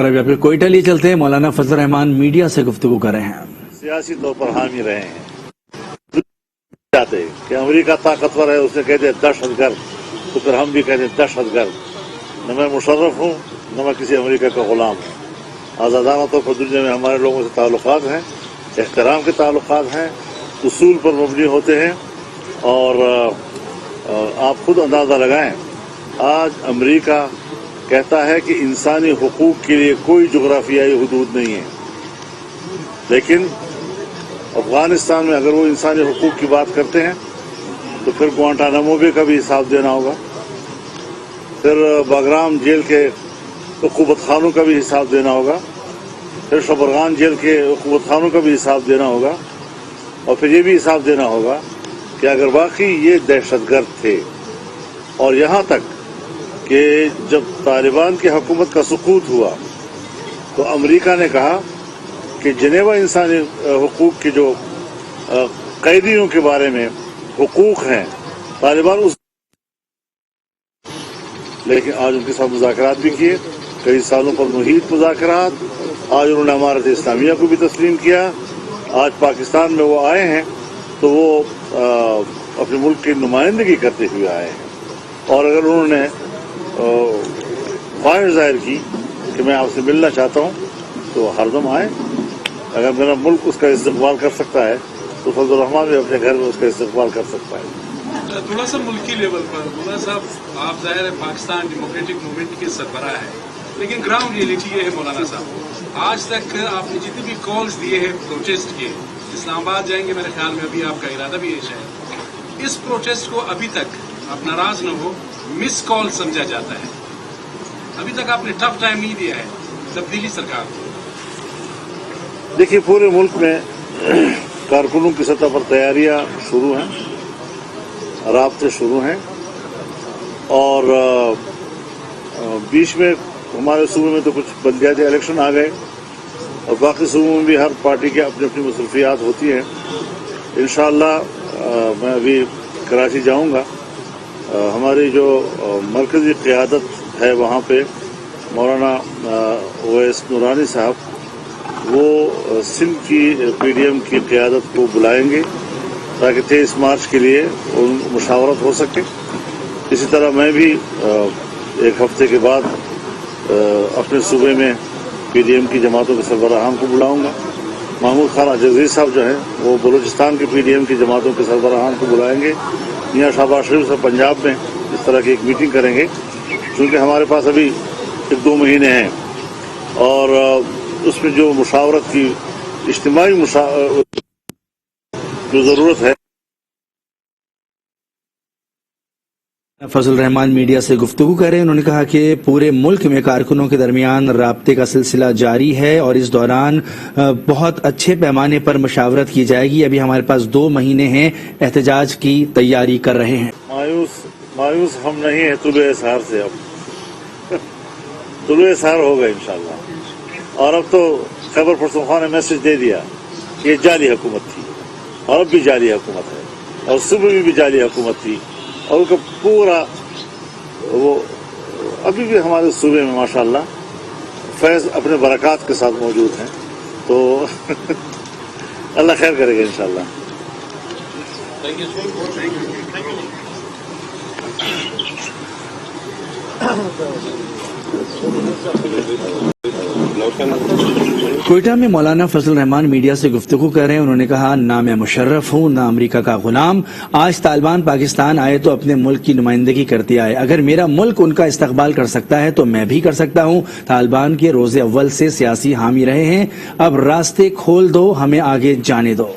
اور ابھی آپ کوئٹہ لیے چلتے ہیں. مولانا فضل الرحمان میڈیا سے گفتگو کر رہے ہیں. سیاسی طور پر حامی رہے ہیں کہ امریکہ طاقتور ہے, اسے کہتے ہیں دہشت گرد, تو پھر ہم بھی کہتے ہیں دہشت گرد. نہ میں مشرف ہوں نہ میں کسی امریکہ کا غلام ہوں. آزادانہ طور پر دنیا میں ہمارے لوگوں سے تعلقات ہیں, احترام کے تعلقات ہیں, اصول پر مبنی ہوتے ہیں. اور آپ خود اندازہ لگائیں, آج امریکہ کہتا ہے کہ انسانی حقوق کے لیے کوئی جغرافیائی حدود نہیں ہے, لیکن افغانستان میں اگر وہ انسانی حقوق کی بات کرتے ہیں تو پھر گوانٹانامو بے کا بھی حساب دینا ہوگا, پھر باگرام جیل کے عقوبت خانوں کا بھی حساب دینا ہوگا, پھر شبرغان جیل کے عقوبت خانوں کا بھی حساب دینا ہوگا, اور پھر یہ بھی حساب دینا ہوگا کہ اگر واقعی یہ دہشت گرد تھے. اور یہاں تک کہ جب طالبان کی حکومت کا سقوط ہوا تو امریکہ نے کہا کہ جنیوا انسانی حقوق کے جو قیدیوں کے بارے میں حقوق ہیں طالبان اس, لیکن آج ان کے ساتھ مذاکرات بھی کیے, کئی سالوں پر محیط مذاکرات. آج انہوں نے امارت اسلامیہ کو بھی تسلیم کیا. آج پاکستان میں وہ آئے ہیں تو وہ اپنے ملک کی نمائندگی کرتے ہوئے آئے ہیں, اور اگر انہوں نے خواہش ظاہر کی کہ میں آپ سے ملنا چاہتا ہوں تو ہر دم آئے. اگر میرا ملک اس کا استقبال کر سکتا ہے تو فضل الرحمان بھی اپنے گھر میں اس کا استقبال کر سکتا ہے. تھوڑا سا ملکی لیول پر مولانا صاحب, آپ ظاہر ہے پاکستان ڈیموکریٹک موومنٹ کے سربراہ ہیں, لیکن گراؤنڈ ریئلٹی یہ ہے مولانا صاحب, آج تک آپ نے جتنے بھی کالز دیے ہیں پروٹیسٹ کے, اسلام آباد جائیں گے میرے خیال میں, ابھی آپ کا ارادہ بھی ہے شاید, اس پروٹیسٹ کو ابھی تک آپ ناراض نہ ہو مس کال سمجھا جاتا ہے. ابھی تک آپ نے ٹف ٹائم نہیں دیا ہے تبدیلی سرکار کو. دیکھیے, پورے ملک میں کارکنوں کی سطح پر تیاریاں شروع ہیں, رابطے شروع ہیں, اور بیچ میں ہمارے صوبے میں تو کچھ بلدیاتی الیکشن آ گئے, اور باقی صوبوں میں بھی ہر پارٹی کی اپنی اپنی مصروفیات ہوتی ہیں. انشاءاللہ میں ابھی کراچی جاؤں گا. ہماری جو مرکزی قیادت ہے وہاں پہ مولانا اویس نورانی صاحب, وہ سندھ کی پی ڈی ایم کی قیادت کو بلائیں گے تاکہ 23 مارچ کے لیے مشاورت ہو سکے. اسی طرح میں بھی ایک ہفتے کے بعد اپنے صوبے میں پی ڈی ایم کی جماعتوں کے سربراہان کو بلاؤں گا. محمود خان اجزیر صاحب جو ہیں وہ بلوچستان کی پی ڈی ایم کی جماعتوں کے سربراہان کو بلائیں گے. میاں شہباز شریف سے پنجاب میں اس طرح کی ایک میٹنگ کریں گے, چونکہ ہمارے پاس ابھی 1-2 مہینے ہیں, اور اس میں جو مشاورت کی اجتماعی جو ضرورت ہے. فضل الرحمان میڈیا سے گفتگو کر رہے ہیں. انہوں نے کہا کہ پورے ملک میں کارکنوں کے درمیان رابطے کا سلسلہ جاری ہے, اور اس دوران بہت اچھے پیمانے پر مشاورت کی جائے گی. ابھی ہمارے پاس 2 مہینے ہیں, احتجاج کی تیاری کر رہے ہیں. مایوس ہم نہیں ہیں طلوع اسحار سے. اب طلوع اسحار ہوگا انشاءاللہ. اور اب تو خیبر پختونخوا نے میسج دے دیا کہ یہ جعلی حکومت تھی, اور اب بھی جعلی حکومت ہے, اور صبح میں بھی جعلی حکومت تھی, اور ان کا پورا وہ ابھی بھی ہمارے صوبے میں ماشاءاللہ فیض اپنے برکات کے ساتھ موجود ہیں. تو اللہ خیر کرے گا انشاءاللہ. کوئٹہ میں مولانا فضل الرحمان میڈیا سے گفتگو کر رہے ہیں. انہوں نے کہا نہ میں مشرف ہوں نہ امریکہ کا غلام. آج طالبان پاکستان آئے تو اپنے ملک کی نمائندگی کرتے آئے. اگر میرا ملک ان کا استقبال کر سکتا ہے تو میں بھی کر سکتا ہوں. طالبان کے روز اول سے سیاسی حامی رہے ہیں, اب راستے کھول دو, ہمیں آگے جانے دو.